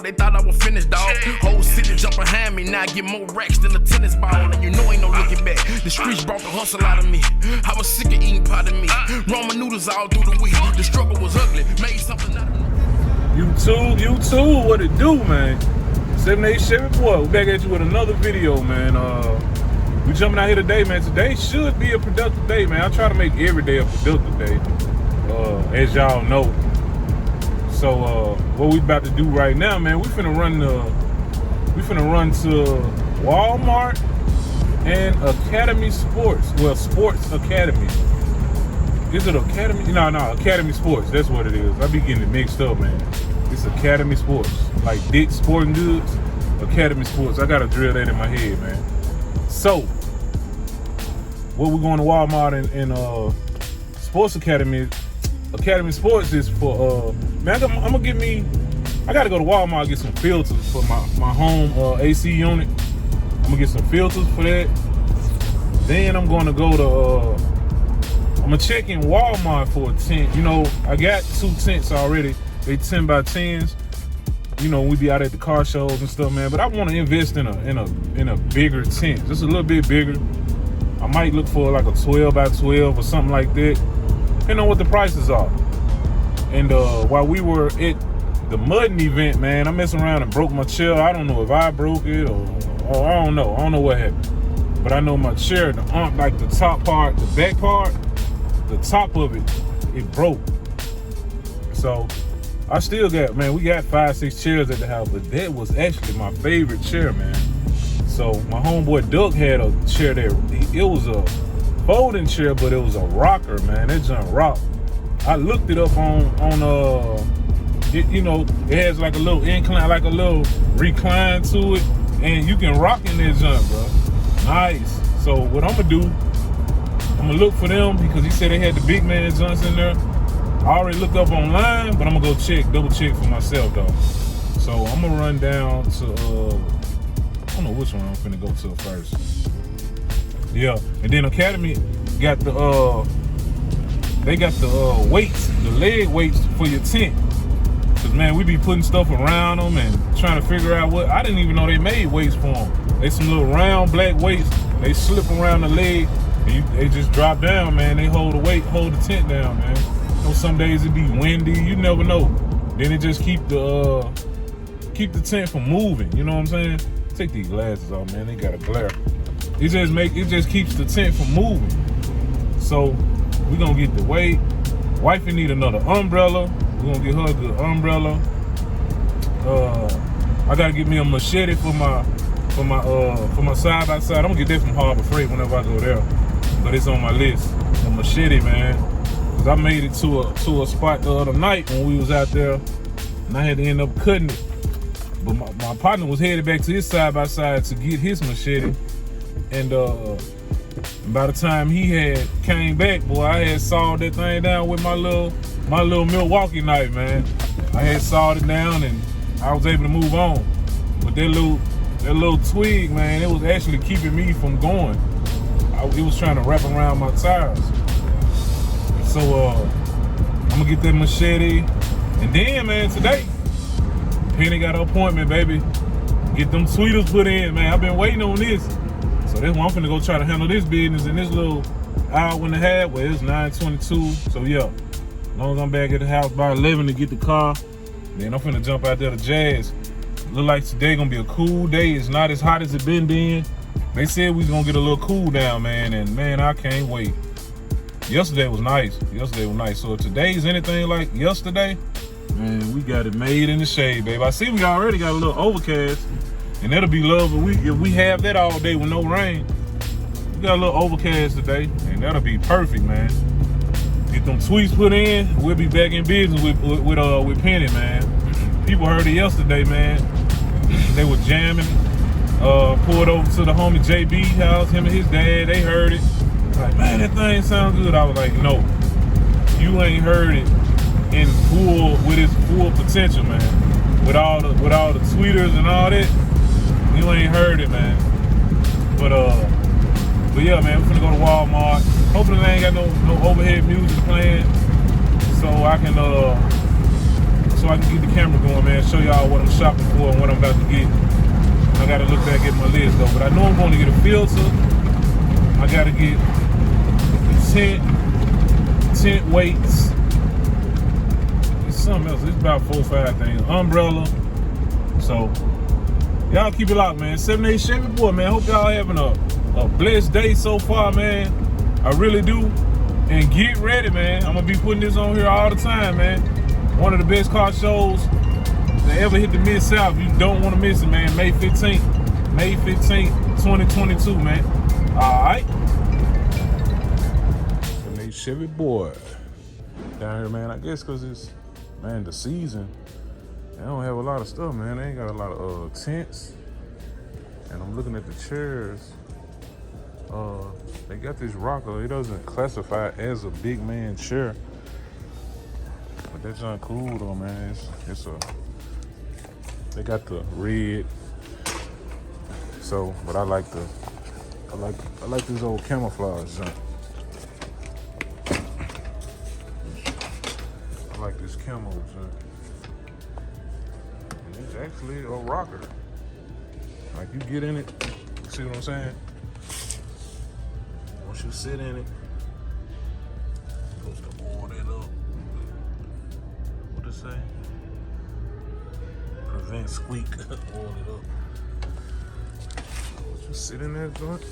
but they thought I was finished, dog. Whole city jump behind me, now I get more racks than a tennis ball. And you know ain't no looking back. The streets brought the hustle out of me. I was sick of eating pot of meat. Ramen noodles all through the week. The struggle was ugly, made something out of me. YouTube, what it do, man? 78Chevyboi, we back at you with another video, man. We jumping out here today, man. Today should be a productive day, man. I try to make every day a productive day, as y'all know. So what we about to do right now, man? We finna run to Walmart and Academy Sports. Well, Sports Academy. Is it Academy? No, Academy Sports. That's what it is. I be getting it mixed up, man. It's Academy Sports, like Dick's Sporting Goods. Academy Sports. I gotta drill that in my head, man. So, what we going to Walmart and Sports Academy? Academy Sports is for man. I'm gonna get me. I gotta go to Walmart and get some filters for my home AC unit. I'm gonna get some filters for that. Then I'm gonna go to. I'm gonna check in Walmart for a tent. You know, I got 2 tents already. They 10 by 10s. You know, we be out at the car shows and stuff, man. But I want to invest in a bigger tent, just a little bit bigger. I might look for like a 12 by 12 or something like that. Depending on what the prices are. And while we were at the mudding event, man, I messed around and broke my chair. I don't know if I broke it or I don't know. I don't know what happened. But I know my chair, like the top part, the back part, the top of it broke. So I still got, man, we got 5-6 chairs at the house, but that was actually my favorite chair, man. So my homeboy Doug had a chair there. It was a folding chair, but it was a rocker, man. That junk rock. I looked it up on you know, it has like a little incline, like a little recline to it, and you can rock in that junk, bro. Nice. So what I'm gonna do, I'm gonna look for them because he said they had the big man junks in there. I already looked up online, but I'm gonna go double check for myself though. So I'm gonna run down to I don't know which one I'm finna go to first. Yeah, and then Academy got the they got the weights, the leg weights for your tent. Cause man, we be putting stuff around them and trying to figure out what. I didn't even know they made weights for them. They some little round black weights. They slip around the leg and they just drop down, man. They hold the weight, hold the tent down, man. You know, some days it be windy. You never know. Then it just keep the tent from moving. You know what I'm saying? Take these glasses off, man. They got a glare. It just keeps the tent from moving. So we gonna get the weight. Wifey need another umbrella. We gonna get her a good umbrella. I gotta get me a machete for my side by side. I'm gonna get that from Harbor Freight whenever I go there. But it's on my list. A machete, man. Cause I made it to a spot the other night when we was out there, and I had to end up cutting it. But my partner was headed back to his side by side to get his machete, and by the time he had came back, boy, I had sawed that thing down with my little Milwaukee knife, man. I had sawed it down, and I was able to move on. But that little twig, man, it was actually keeping me from going. It was trying to wrap around my tires. So I'm gonna get that machete, and then, man, today, Penny got an appointment, baby. Get them tweeters put in, man. I've been waiting on this. So that's why I'm finna go try to handle this business in this little hour and a half. Well, it's 9:22. So yeah, as long as I'm back at the house by 11 to get the car, then I'm finna jump out there to Jazz. Look like today gonna be a cool day. It's not as hot as it been. They said we was gonna get a little cool down, man, and man, I can't wait. Yesterday was nice. So if today's anything like yesterday, man, we got it made in the shade, baby. I see we already got a little overcast, and that'll be love if we have that all day with no rain. We got a little overcast today, and that'll be perfect, man. Get them tweets put in, we'll be back in business with Penny, man. People heard it yesterday, man. They were jamming. Pulled over to the homie JB's house. Him and his dad, they heard it. Like, man, that thing sounds good. I was like, no, you ain't heard it with its full potential, man. With all the tweeters and all that, you ain't heard it, man. But yeah, man, we're finna go to Walmart. Hopefully they ain't got no overhead music playing, so I can so I can get the camera going, man. Show y'all what I'm shopping for and what I'm about to get. I gotta look back at my list though, but I know I'm going to get a filter. I gotta get the tent weights. It's something else. It's about 4 or 5 things. Umbrella. So y'all keep it locked, man. 78Chevyboi, man. Hope y'all having a blessed day so far, man. I really do. And get ready, man. I'm gonna be putting this on here all the time, man. One of the best car shows that ever hit the Mid-South. You don't want to miss it, man. May 15th. May 15th, 2022, man. All right. 78Chevyboi. Down here, man. I guess because it's, man, the season. They don't have a lot of stuff, man. They ain't got a lot of tents. And I'm looking at the chairs. They got this rocker. It doesn't classify as a big man chair. But that's not cool though, man. They got the red. So, but I like this old camouflage junk. I like this camo junk. And it's actually a rocker. Like you get in it, see what I'm saying? Once you sit in it, supposed to oil it up. What it say? Prevent squeak. Oil it up. Once you sit in that joint,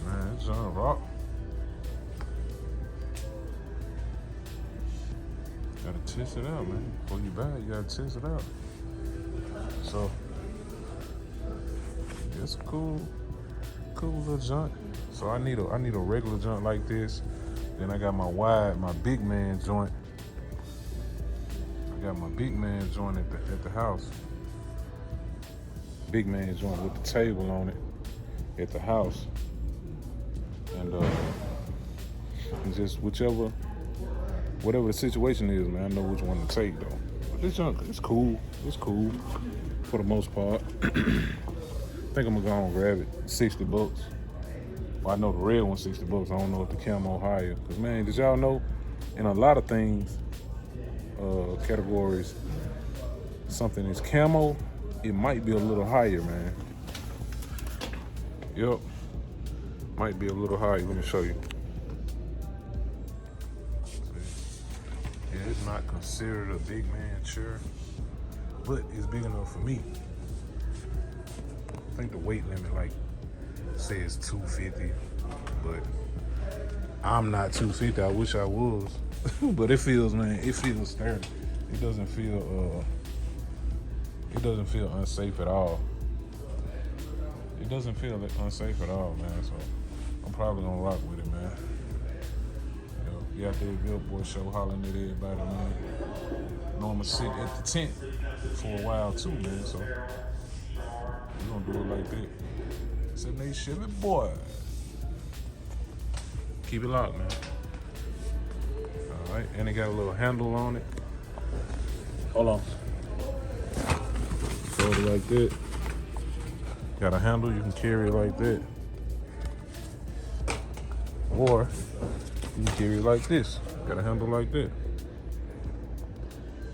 man, it's on rock. Gotta test it out, man. Before you buy it, you gotta test it out. So, it's cool little junk. So I need a regular junk like this. Then I got my big man joint. I got my big man joint at the house. Big man joint with the table on it at the house. And just whatever the situation is, man, I know which one to take though. But this junk, it's cool. It's cool for the most part. I think I'm gonna go and grab it. $60. Well, I know the red one's $60. I don't know if the camo higher. Cause man, did y'all know in a lot of things, categories, something is camo, it might be a little higher, man. Yep. Might be a little higher. Let me show you. Yeah, it's not considered a big man chair, but it's big enough for me. I think the weight limit like says 250, but I'm not 250. I wish I was, but it feels, man, it feels sturdy. It doesn't feel unsafe at all. It doesn't feel unsafe at all, man. So I'm probably gonna rock with it, man. You out there, Billboard show, hollering at everybody, man. I know I'm gonna sit at the tent for a while too, man. So we're gonna do it like that. 78Chevyboi. Keep it locked, man. All right, and it got a little handle on it. Hold on. Fold it like that. Got a handle, you can carry it like that. Or you can carry it like this. Got a handle like that.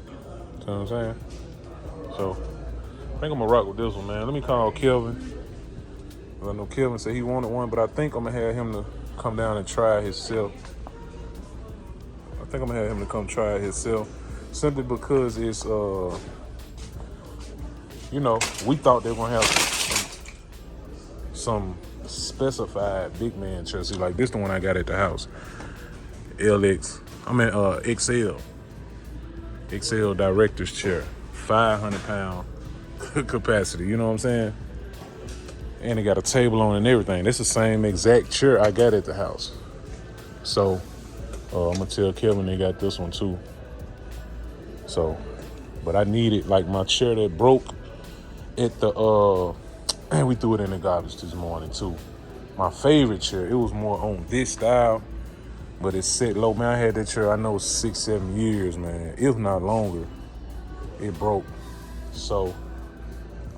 See what I'm saying? So, I think I'm gonna rock with this one, man. Let me call Kelvin. I know Kelvin said he wanted one, but I think I'm gonna have him to come down and try it himself. I think I'm gonna have him to come try it himself. Simply because it's, you know, we thought they were gonna have some specified big man chassis. Like this the one I got at the house. XL director's chair. 500 pound capacity, you know what I'm saying? And it got a table on it and everything. That's the same exact chair I got at the house. So I'm gonna tell Kelvin they got this one too. So, but I needed, like my chair that broke at the, and we threw it in the garbage this morning too. My favorite chair, it was more on this style, but it's set low. Man, I had that chair, I know 6-7 years, man, if not longer. It broke. So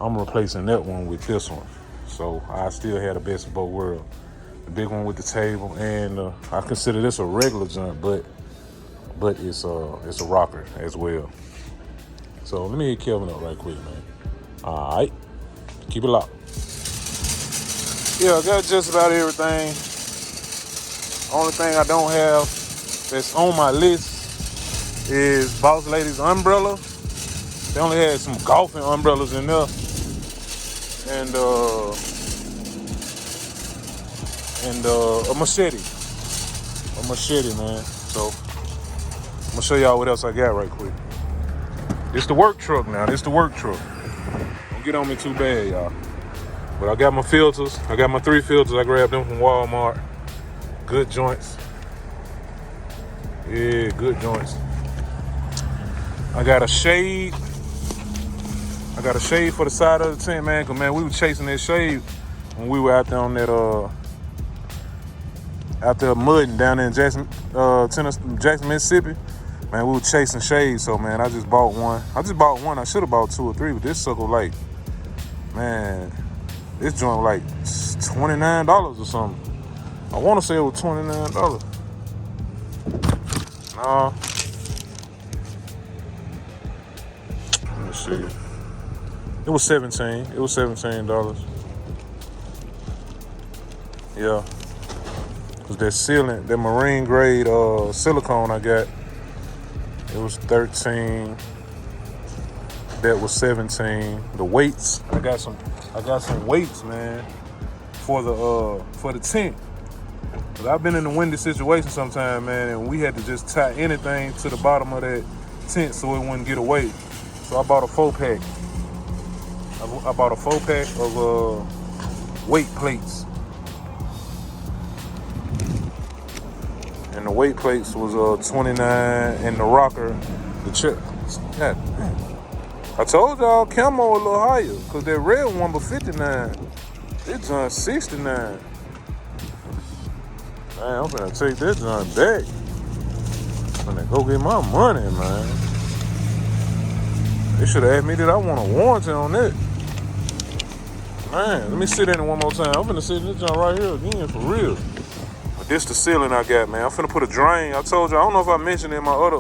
I'm replacing that one with this one. So I still had the best of both worlds. The big one with the table, and I consider this a regular joint, but but it's a rocker as well. So let me hit Kelvin up right quick, man. All right, keep it locked. Yeah, I got just about everything. Only thing I don't have that's on my list is Boss Lady's umbrella. They only had some golfing umbrellas in there, and a machete. A machete, man. So I'm gonna show y'all what else I got right quick. This the work truck now. This the work truck. Don't get on me too bad, y'all. But I got my filters. I got my 3 filters. I grabbed them from Walmart. Good joints. Yeah, good joints. I got a shade. I got a shade for the side of the tent, man. Cause man, we were chasing that shade when we were out there on that out there mudding down there in Jackson, Mississippi. Man, we were chasing shades, so man, I just bought one. I should have bought 2 or 3, but this sucker like, man, this joint like $29 or something. I want to say it was $29. Nah. Let me see. It was $17. It was $17. Yeah. Cause that sealant, that marine grade silicone I got, it was $13. That was $17. The weights, I got some weights, man, for the tent. Cause I've been in a windy situation sometime, man, and we had to just tie anything to the bottom of that tent so it wouldn't get away. So I bought a 4-pack. I bought a 4-pack of weight plates. And the weight plates was $29, and the rocker, the chip. God, man. I told y'all camo a little higher, cause that red one was $59. This joint $69. Man, I'm gonna take that joint back. I'm gonna go get my money, man. They should have asked me that I want a warranty on that. Man, let me sit in it one more time. I'm finna sit in this joint right here again, for real. But this the ceiling I got, man. I'm finna put a drain. I told you, I don't know if I mentioned it in my other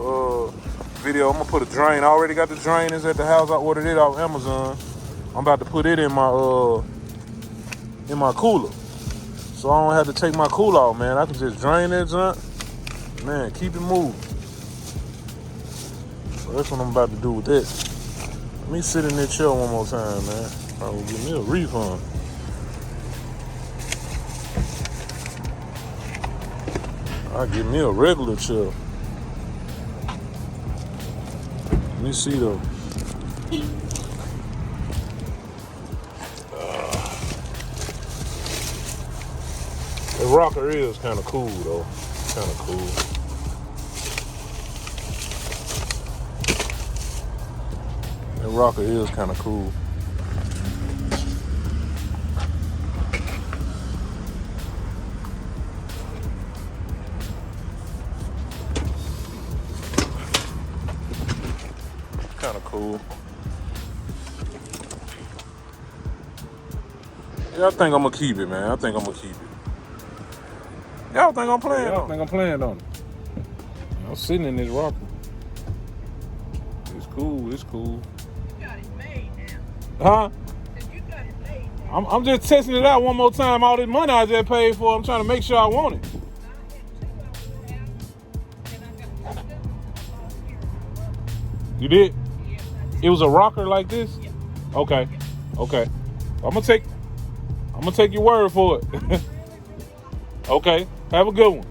video. I'm gonna put a drain. I already got the drain. It's at the house. I ordered it off Amazon. I'm about to put it in my cooler. So I don't have to take my cooler out, man. I can just drain that junk. Man, keep it moving. So that's what I'm about to do with that. Let me sit in that chair one more time, man. Probably give me a refund. I'll give me a regular chair. Let me see though. The rocker is kind of cool though. Kind of cool. That rocker is kind of cool. Kind of cool. Yeah, I think I'm gonna keep it, man. I think I'm gonna keep it. Y'all think I'm playing on it? I think I'm playing on it. I'm sitting in this rocker. It's cool. It's cool. You got it made now. Huh? You got it made now. I'm just testing it out one more time. All this money I just paid for, I'm trying to make sure I want it. You did? It was a rocker like this? Okay. Okay. I'm gonna take your word for it. Okay. Have a good one.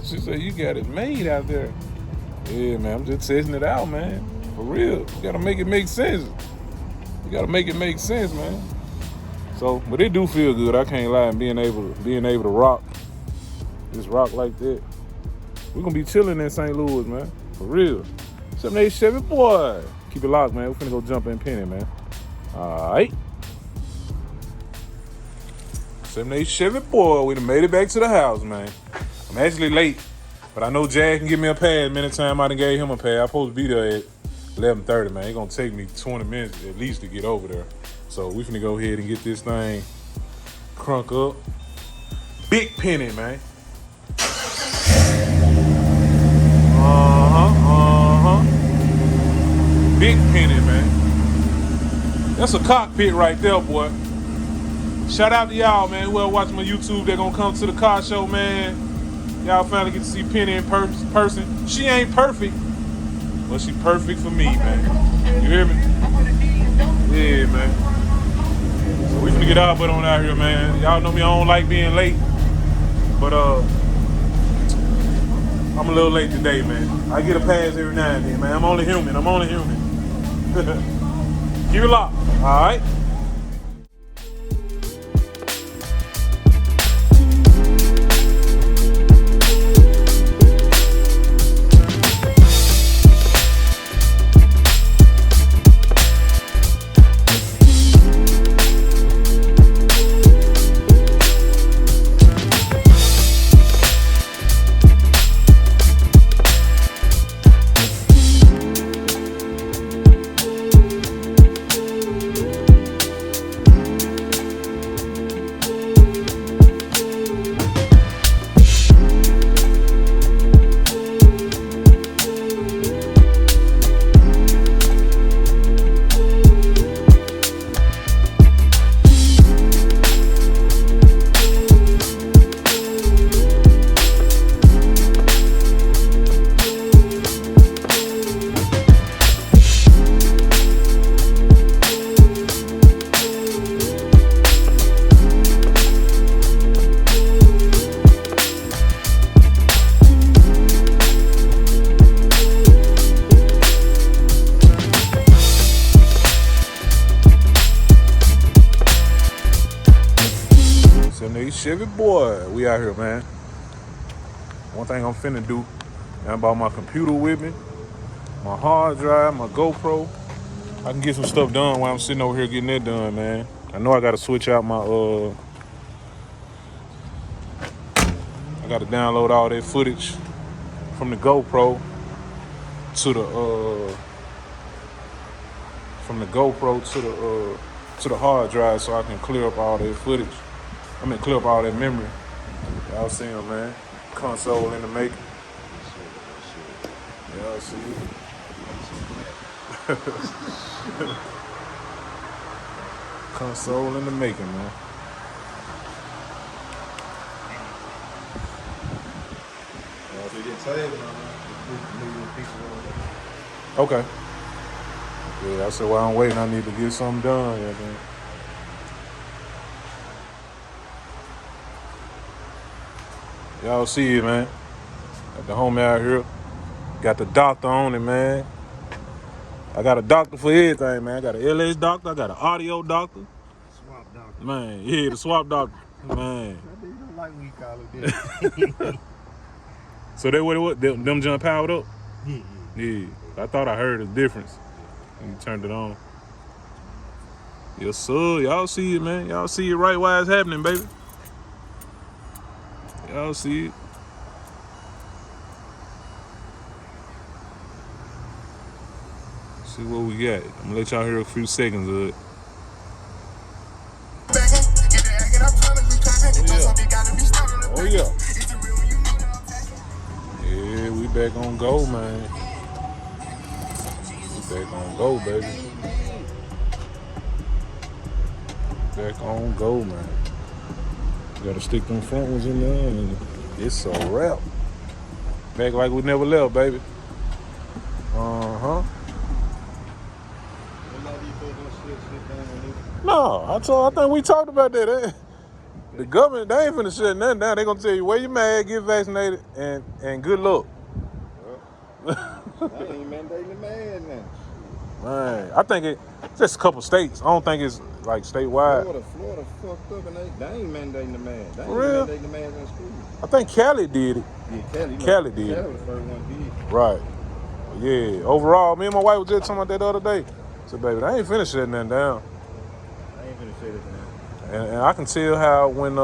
She said you got it made out there. Yeah, man. I'm just testing it out, man. For real. You gotta make it make sense. You gotta make it make sense, man. So, but it do feel good. I can't lie. Being able to rock, just rock like that. We're gonna be chilling in St. Louis, man. For real. 78Chevyboi. Keep it locked, man. We're finna go jump in Penny, man. All right. 78Chevyboi. We done made it back to the house, man. I'm actually late, but I know Jack can give me a pad. Many times I done gave him a pad. I'm supposed to be there at 11:30, man. It's gonna take me 20 minutes at least to get over there. So we finna go ahead and get this thing crunk up. Big Penny, man. Big penny, man. That's a cockpit right there, boy. Shout out to y'all, man. Whoever watching my YouTube, they're gonna come to the car show, man. Y'all finally get to see Penny in person. She ain't perfect, but she perfect for me, man. You hear me? Yeah, man. So we finna get our butt on out here, man. Y'all know me, I don't like being late. But I'm a little late today, man. I get a pass every now and then, man. I'm only human. Keep it locked, all right? Chevy boy, we out here, man. One thing I'm finna do, I brought my computer with me, my hard drive, my GoPro. I can get some stuff done while I'm sitting over here getting that done, man. I know I gotta switch out my I gotta download all that footage from the GoPro to the hard drive so I can clear up all that footage. Clear up all that memory. Y'all see him, man. Console in the making. Y'all see it. Console in the making, man. Okay. Yeah, I said while I'm waiting, I need to get something done. Yeah, man. Y'all see it, man. Got the homie out here. Got the doctor on it, man. I got a doctor for everything, man. I got an LS doctor. I got an audio doctor. Swap doctor. Man, yeah, the swap doctor. Man. You don't like when you call it that. So they what? Them jump powered up? Yeah. Yeah. I thought I heard a difference when you turned it on. Yes, sir. Y'all see it, man. Y'all see it right while it's happening, baby. Y'all see it. See what we got. I'm gonna let y'all hear a few seconds of it. Oh yeah. Yeah, we back on go, man. We back on go, baby. Back on go, man. Gotta stick them front ones in there and it's a wrap. Back like we never left, baby. Uh-huh. No, I think we talked about that. The government, they ain't finna shut nothing down. They gonna tell you, wear your mask, get vaccinated, and good luck. They ain't mandating the man now. Man, I think it's just a couple states. I don't think it's like statewide. Florida fucked up and they ain't mandating the man. They ain't For real? mandating the man in school. I think Cali did it. Yeah, Cali did. Cali was the first one did. Right. Yeah. Overall, me and my wife was just talking about that the other day. I said, baby, I ain't finished shutting nothing down. I ain't finna say that now. And I can tell how when It's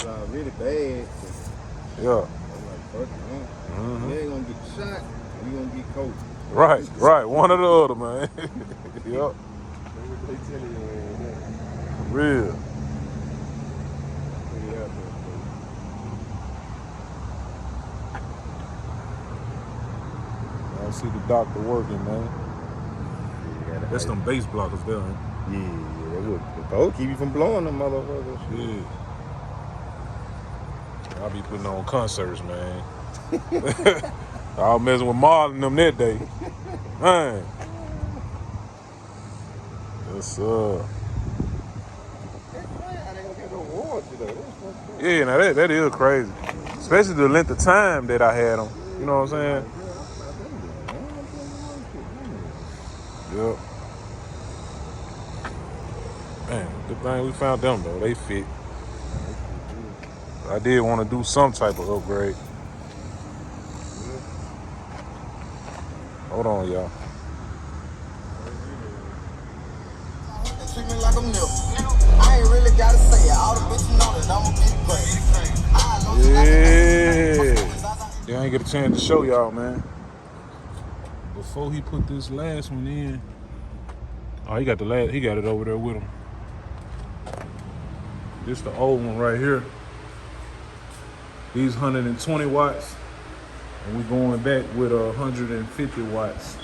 already bad. yeah. I'm like, fuck it, man. You ain't gonna get shot, you gonna get COVID. Right. One or the other, man. Yup. They tell you, man. Real. I see the doctor working, man. That's them bass blockers there, huh? Yeah, that would. Those keep you from blowing them motherfuckers. Yeah. I'll be putting on concerts, man. I was messing with Marlon them that day. Man. Yes, sir. Yeah, now that is crazy. Especially the length of time that I had them. You know what I'm saying? Yep. Man, good thing we found them though. They fit. I did want to do some type of upgrade. Hold on, y'all. Treat me like a milk. I ain't really gotta say it. All the bitches know that I'm a big crazy. Yeah, I ain't get a chance to show y'all, man. Before he put this last one in. Oh, he got it over there with him. This the old one right here. These 120 watts. And we're going back with 150 watts.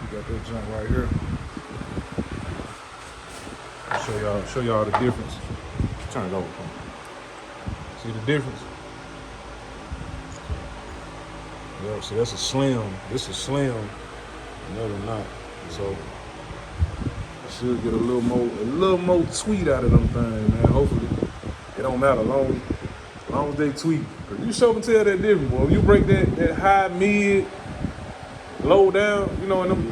We got that junk right here. I'll show y'all the difference. Turn it over. See the difference? Yeah, see that's a slim. This is slim. Another not. So should get a little more tweet out of them things, man. Hopefully. It don't matter long as they tweet. Cause you sure can tell that difference, boy. If you break that high, mid, low down, you know, and them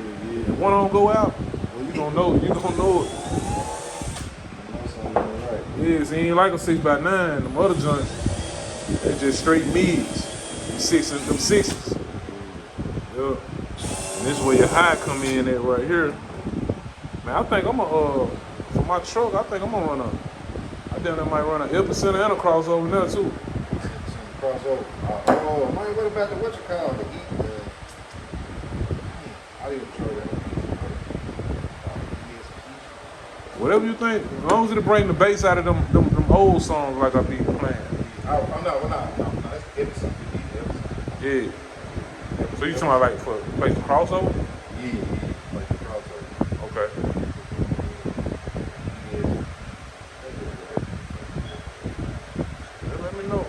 and one on go out, well, you gonna know it. Yeah, see, ain't like a 6x9. Them other joints, they just straight mids. Them sixes. Yeah. And this is where your high come in at right here. Man, I think I'm for my truck, I think I'm gonna run I damn near might run an epicenter and a crossover now too. Crossover. Oh, man, what about what you call the heat? I didn't try that. Whatever you think, as long as it bring the bass out of them old songs like I be playing. No, that's Epicenter. Yeah. So you talking about like for place the crossover? Yeah, like the crossover. Okay. Yeah, let me know.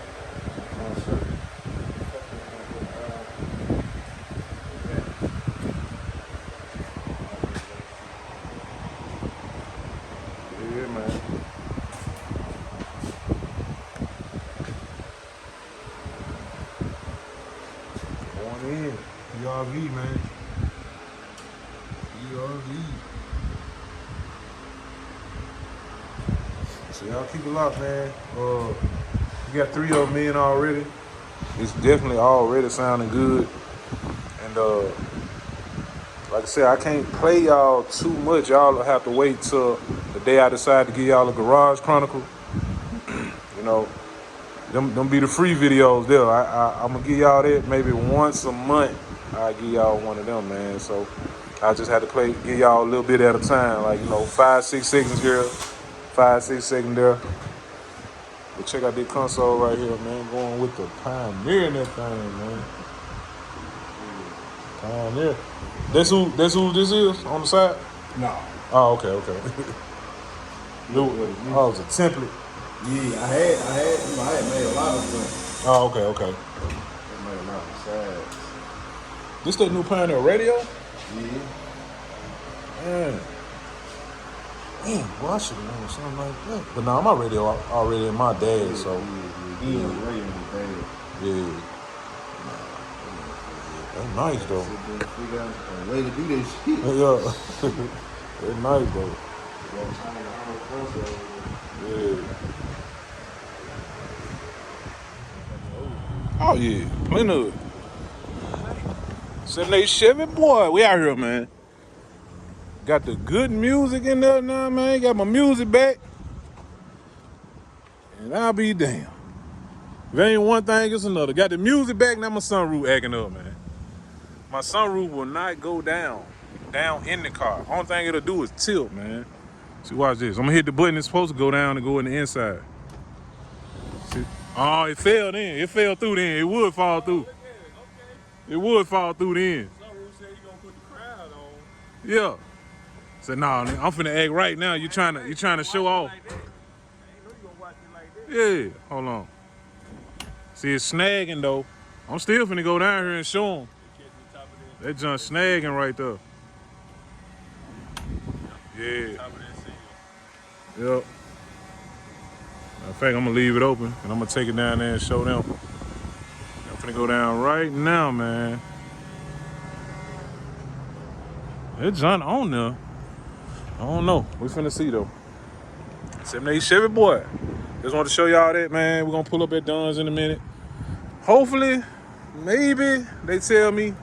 Yeah, man. Going in. PRV, man. PRV. So y'all keep it locked, man. We got 3 of them in already. It's definitely already sounding good. And like I said, I can't play y'all too much. Y'all have to wait till the day I decide to give y'all a Garage Chronicle. You know, them be the free videos there. I'm gonna give y'all that maybe once a month. I'll give y'all one of them, man. So I just had to give y'all a little bit at a time. Like, you know, 5-6 seconds here, 5-6 seconds there. But check out this console right here, man. Going with the Pioneer in that thing, man. Pioneer. That's who this is on the side? No. Oh, okay. Oh, it's a template. Yeah, I had made a lot of stuff. Oh, okay. I made a lot of sides. This that new Pioneer radio? Yeah. Man, well, I should have known something like that. But nah, my radio already in my dad, so. Yeah, radio in his bag. Yeah. That's nice, though. Figure out a way to do this shit. Yeah. That's nice, though. Yeah. Oh, yeah. Plenty of it. 78Chevyboi. We out here, man. Got the good music in there now, man. Got my music back. And I'll be damned. If ain't one thing, it's another. Got the music back, now my sunroof acting up, man. My sunroof will not go down in the car. Only thing it'll do is tilt, man. See, watch this. I'm gonna hit the button. It's supposed to go down and go in the inside. See? Oh, it fell then. It fell through then. It would fall through. It would fall through then. Sunroof said you gonna put the crowd on. Yeah. Said, nah, nigga, I'm finna act right now. You trying to show off. Yeah, hold on. See, it's snagging though. I'm still finna go down here and show them. That junk snagging right there. Yeah. Yep. In fact, I'm gonna leave it open and I'm gonna take it down there and show them. I'm finna go down right now, man. That junk on there. I don't know. We finna see though. 78Chevyboi. Just want to show y'all that, man. We're gonna pull up at Dunn's in a minute. Hopefully, maybe they tell me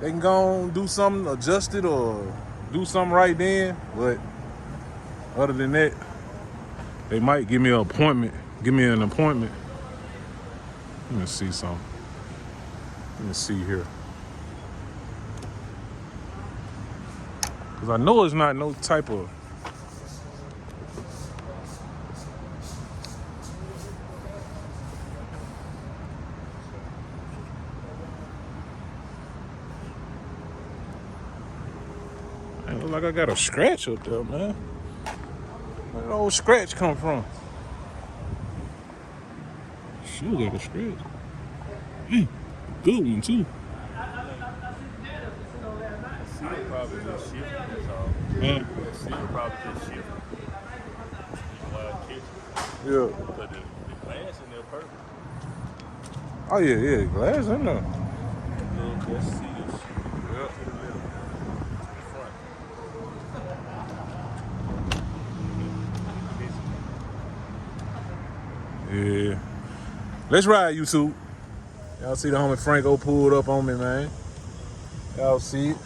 they can go and do something, adjust it or do something right then. But other than that, they might give me an appointment. Give me an appointment. Let me see something. Let me see here. Cause I know it's not no type of it look like I got a scratch up there, man. Where did the old scratch come from? Sure got a scratch. Good one too. Probably just shifting, that's all. Man. Probably just shifting. Yeah. But the glass in there perfect. Oh yeah, glass in there. Let's see this. Yep. To the left. To the front. Yeah. Let's ride, YouTube. Y'all see the homie Franco pulled up on me, man. Y'all see it.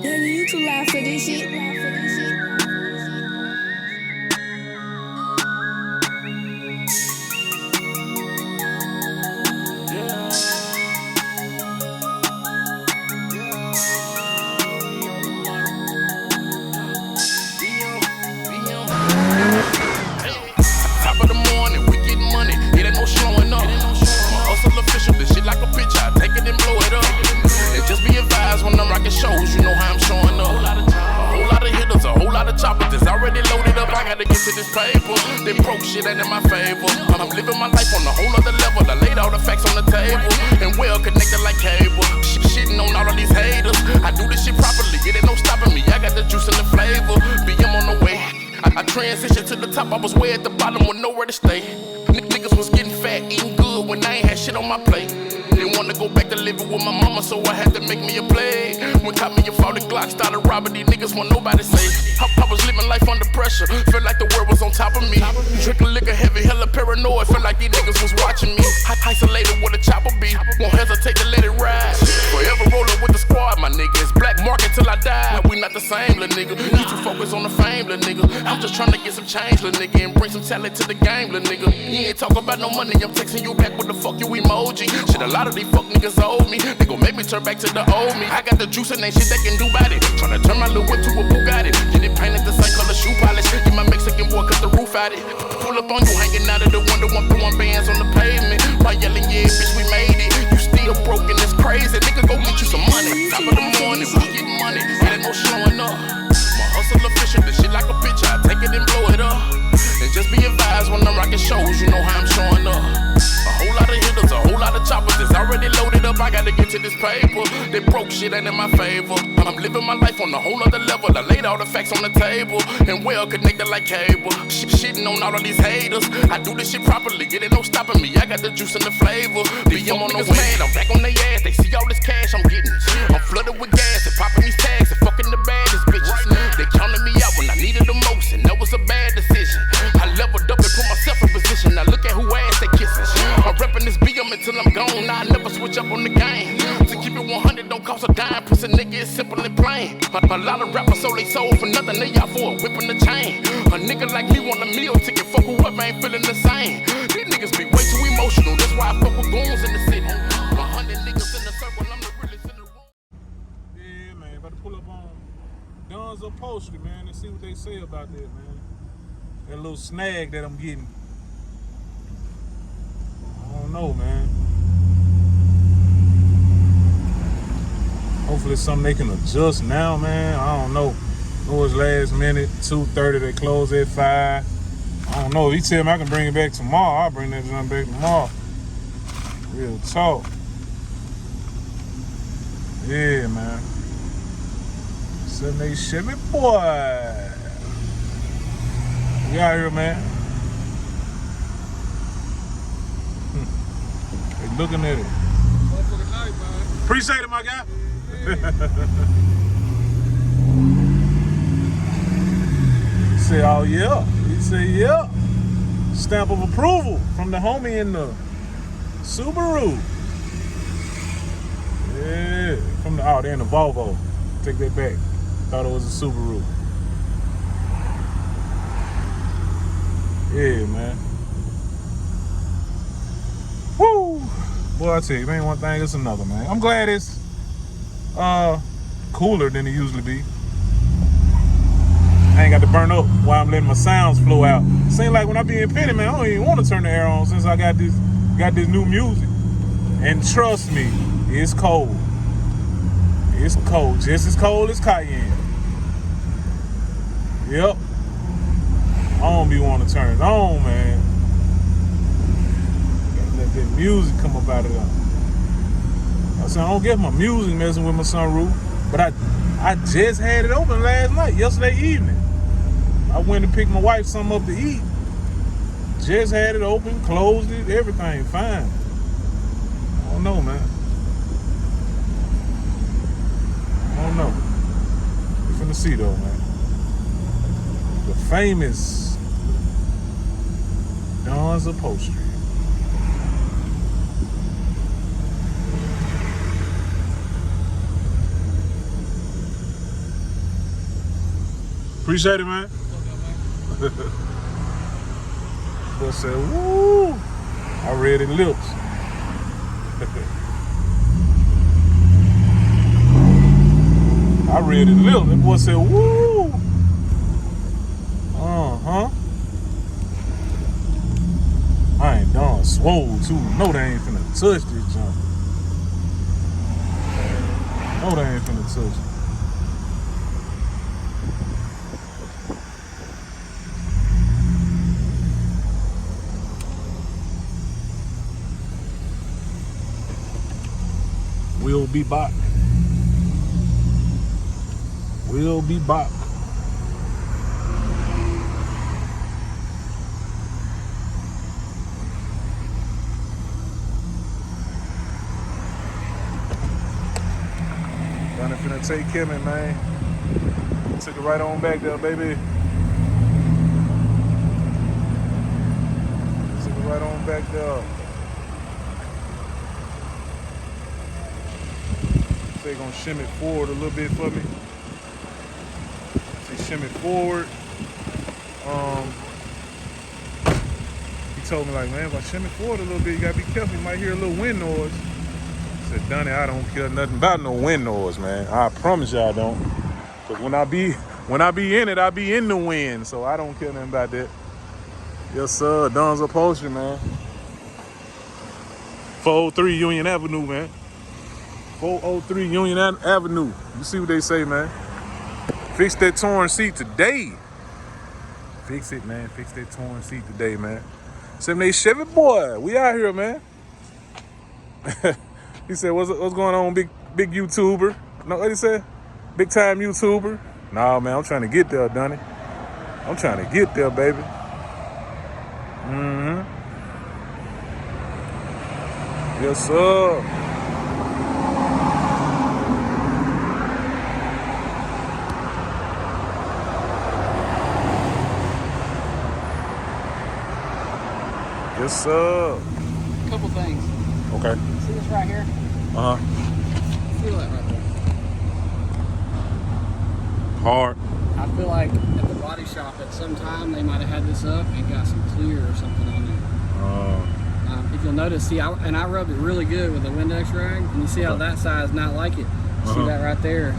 You too loud for this shit. Top of the morning, we getting money. It ain't no slowing up. My hustle official, this shit like a bitch. I take it and blow it up. And just be advised when I'm rocking shows, you know how I'm showing up. A whole lot of hitters, a whole lot of choppers that's already loaded up. I gotta get to this paper. That broke shit ain't in my favor. I'm living my life on a whole other level. I laid all the facts on the table and well connected like cable. Shitting on all of these haters. I do this shit properly, it ain't no stopping me. I got the juice and the flavor. BM on the way. I transitioned to the top, I was way at the bottom with nowhere to stay. Niggas was getting fat, eating good when I ain't had shit on my plate. Didn't want to go back to living with my mama, so I had to make me a play. When caught me a 40 Glock, started robbing these niggas, want nobody say. I was living life under pressure, felt like the world was on top of me. Drinking liquor heavy, hella paranoid, felt like these niggas was watching me. Isolated with a chopper beat, won't hesitate to let it ride. Forever rolling with the squad, my nigga. It's black market till I die. We not the same, little nigga. You too focused on the fame, little nigga. I'm just trying to get some change, little nigga, and bring some talent to the game, little nigga. You ain't talking about no money, I'm texting you back with the fuck you emoji. Shit, a lot of these fuck niggas owe me. They gon' make me turn back to the old me. I got the juice and ain't shit they can do about it. Tryna turn my little whip to a Bugatti. Get it painted the same color shoe polish. Get my Mexican boy cut the roof out it. Pull up on you hanging out of the window, one throwing bands on the pavement. While yelling, yeah, bitch, we made it. You still broken, it's crazy. Nigga, go get you some money. Top of the morning, we get money. It ain't no showing up. My hustle official, this shit like a bitch. I take it and blow it up. And just be advised when I'm rocking shows, you know how I'm showing up. A whole lot of hitters, a whole lot of choppers that's already loaded up. I gotta get to this paper. That broke shit ain't in my favor. I'm living my life on a whole other level. I laid all the facts on the table and well connected like cable. Shitting on all of these haters. I do this shit properly, it ain't no stopping me. I got the juice and the flavor. BM on the way, I'm back on their ass. They see all this cash I'm getting. I'm flooded with gas and popping these tags and fucking the baddest bitches. They counted me out when I needed the most, and that was a bad decision. I leveled up and put myself in position. Now look at who ass they kissing. I'm repping this BM until I'm gone. Now I never switch up on the game. To keep it 100 don't cost fame. A lot of rappers sold they soul for nothing, they out for a whip in the chain. A nigga like me want a meal ticket, fuck whoever ain't feeling the same. These niggas be way too emotional, that's why I fuck with goons in the city. 100 niggas in the circle, I'm the realest in the room. Yeah, man, about to pull up on Don's Upholstery, man, and see what they say about that, man. That little snag that I'm getting. I don't know, man. Hopefully it's something they can adjust now, man. I don't know. It was last minute, 2:30, they close at 5. I don't know. If he tell me I can bring it back tomorrow, I'll bring that junk back tomorrow. Real talk. Yeah, man. 78Chevyboi. We out here, man. They looking at it. Appreciate it, my guy. He said, oh yeah. He said, yeah. Stamp of approval from the homie in the Subaru. Yeah. From the, oh, they're in the Volvo. Take that back. Thought it was a Subaru. Yeah, man. Woo! Boy, I tell you, man, one thing, it's another, man. I'm glad it's cooler than it usually be. I ain't got to burn up while I'm letting my sounds flow out. Seems like when I be in Penny, man, I don't even want to turn the air on since I got this new music. And trust me, it's cold. It's cold, just as cold as Cayenne. Yep. I don't be wanting to turn it on, man. Gotta let that music come up out of there. I said, I don't get my music messing with my sunroof, but I just had it open last night, yesterday evening. I went and picked my wife something up to eat. Just had it open, closed it, everything fine. I don't know, man. I don't know. We finna see though, man. The famous Don's Upholstery. Appreciate it, man. Boy said, woo! I read it lips. I read it lips. That boy said, woo! Uh-huh. I ain't done swole too. No, they ain't finna touch this junk. No, they ain't finna touch it. We'll be back. We'll be back. Done finna take Kelvin, man. Took it right on back there, baby. Took it right on back there. They're gonna shim it forward a little bit for me. Say shim it forward. He told me like, man, if I shim it forward a little bit, you gotta be careful. You might hear a little wind noise. I said, Donnie, I don't care nothing about no wind noise, man. I promise you I don't. Cause when I be in it, I be in the wind. So I don't care nothing about that. Yes, sir. Don's Upholstery, man. 403 Union Avenue, man. 403 Union Avenue. You see what they say, man. Fix that torn seat today. Fix it, man. Fix that torn seat today, man. 78Chevyboi. We out here, man. He said, what's going on, big YouTuber? No, what he said? Big time YouTuber? Nah, man, I'm trying to get there, Donnie. I'm trying to get there, baby. Mm-hmm. Yes, sir. Yes, sir. Couple things. Okay. See this right here? Uh-huh. Feel that right there. hard. I feel like at the body shop at some time they might have had this up and got some clear or something on there. If you'll notice, see, I rubbed it really good with a Windex rag, and you see how that side is not like it. See that right there?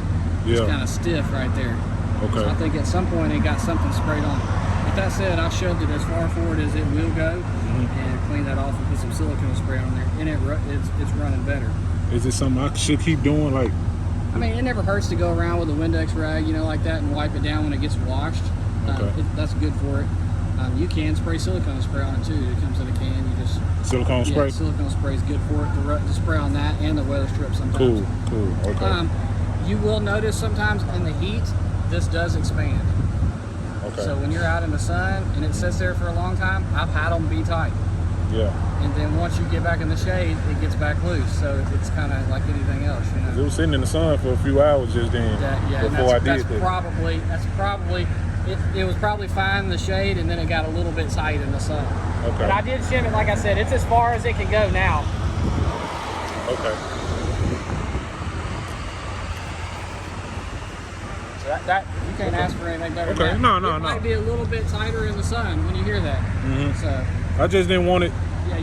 It's kind of stiff right there. Okay. So I think at some point it got something sprayed on it. With that said, I shoved it as far forward as it will go and cleaned that off and put some silicone spray on there, and it's running better. Is it something I should keep doing? Like, I mean, it never hurts to go around with a Windex rag, you know, like that, and wipe it down when it gets washed. That's good for it. You can spray silicone spray on it too. It comes in a can. You just silicone spray? Silicone spray is good for it to spray on that and the weather strip sometimes. Cool. Okay. You will notice sometimes in the heat, this does expand. Okay. So when you're out in the sun and it sits there for a long time, I've had them be tight. Yeah. And then once you get back in the shade, it gets back loose. So it's kind of like anything else, you know. It was sitting in the sun for a few hours just then. Before I did that. It was probably fine in the shade, and then it got a little bit tight in the sun. Okay. But I did shim it, like I said, it's as far as it can go now. Okay. So that you can't ask for anything better. Okay. Than No. It might be a little bit tighter in the sun when you hear that. So I just didn't want it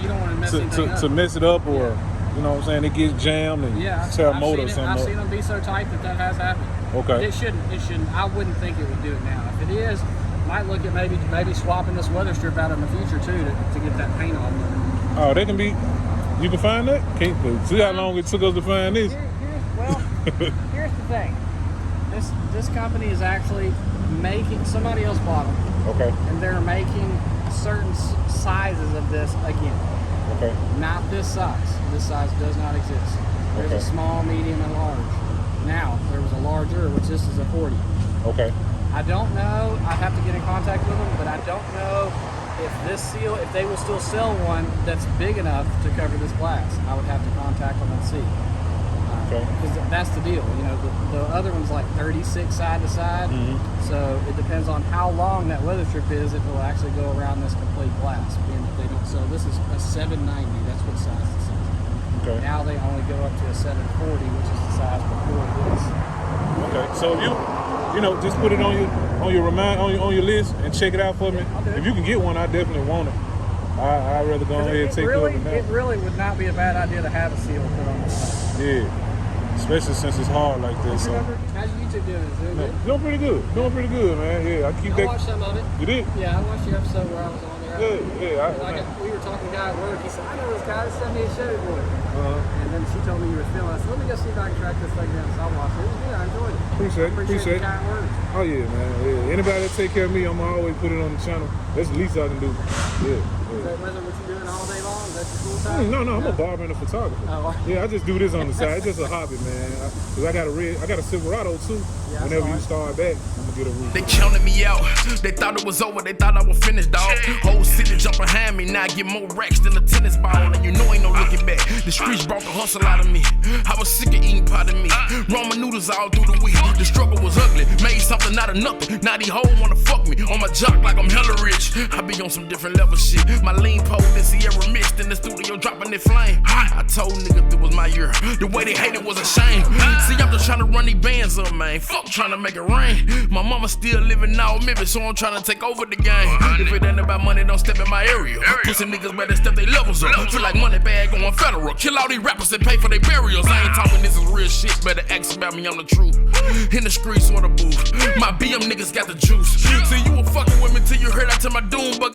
you don't want to mess anything up. to mess it up, or you know what I'm saying, it gets jammed and tear a motor or something. I've seen them be so tight that has happened. Okay. It shouldn't. I wouldn't think it would do it now. If it is, might look at maybe swapping this weather strip out in the future too to get that paint off. Oh, they can be. You can find that? Can't see how long it took us to find this. Here's the thing. This company is actually making, somebody else bought them. Okay. And they're making certain sizes of this again. Okay. Not this size. This size does not exist. There's a small, medium, and large. Now, there was a larger, which this is a 40. Okay. I don't know. I'd have to get in contact with them, but I don't know if they will still sell one that's big enough to cover this glass. I would have to contact them and see. Because that's the deal. You know, the other one's like 36 side to side. So it depends on how long that weather strip is if it will actually go around this complete glass. Being that they don't sell, this is a 790. That's what size this is. Okay. Now they only go up to a 740, which is the size before this. Okay. So if you know, just put it on your list and check it out for me. If you can get one, I definitely want it. I'd rather go ahead and take care of it now. It really would not be a bad idea to have a seal put on this side. Yeah. Especially since it's hard like this. So. How's YouTube doing? Is it good? Doing pretty good, man. Yeah, I watched some of it. You did? Yeah, I watched your episode where I was on there. Yeah. We were talking to a guy at work. He said, I know this guy, this 78Chevyboi. And then she told me you were filming. I said, let me go see if I can track this thing down. So I watched it. It was good. I enjoyed it. Appreciate the kind words. Oh, yeah, man. Yeah. Anybody that take care of me, I'm going to always put it on the channel. That's the least I can do. Yeah. Is that what you're doing all day long? Is that your full time? No, I'm a barber and a photographer. Oh. Yeah, I just do this on the side. It's just a hobby, man. Cause I got a Silverado too. Yeah, whenever you start back, I'm gonna get a roof. They counted me out. They thought it was over. They thought I was finished, dog. Whole city jump behind me. Now I get more racks than a tennis ball. And you know ain't no looking back. The streets brought the hustle out of me. I was sick of eating pot of meat. Ramen noodles all through the week. The struggle was ugly. Made something out of nothing. Now these hoes wanna fuck me. On my jock like I'm hella rich. I be on some different level shit. My lean pole this Sierra mixed in the studio dropping it flame. I told niggas it was my year. The way they hated was a shame. See, I'm just trying to run these bands up, man. Fuck trying to make it rain. My mama still living out Memphis, so I'm trying to take over the game. If it ain't about money, don't step in my area. Pussy niggas better step they levels up. Feel like money bag going federal. Kill all these rappers and pay for their burials. I ain't talking this is real shit. Better ask about me, I'm the truth. In the streets or the booth. My BM niggas got the juice. See, you were fucking with me till you heard I tell my doom, but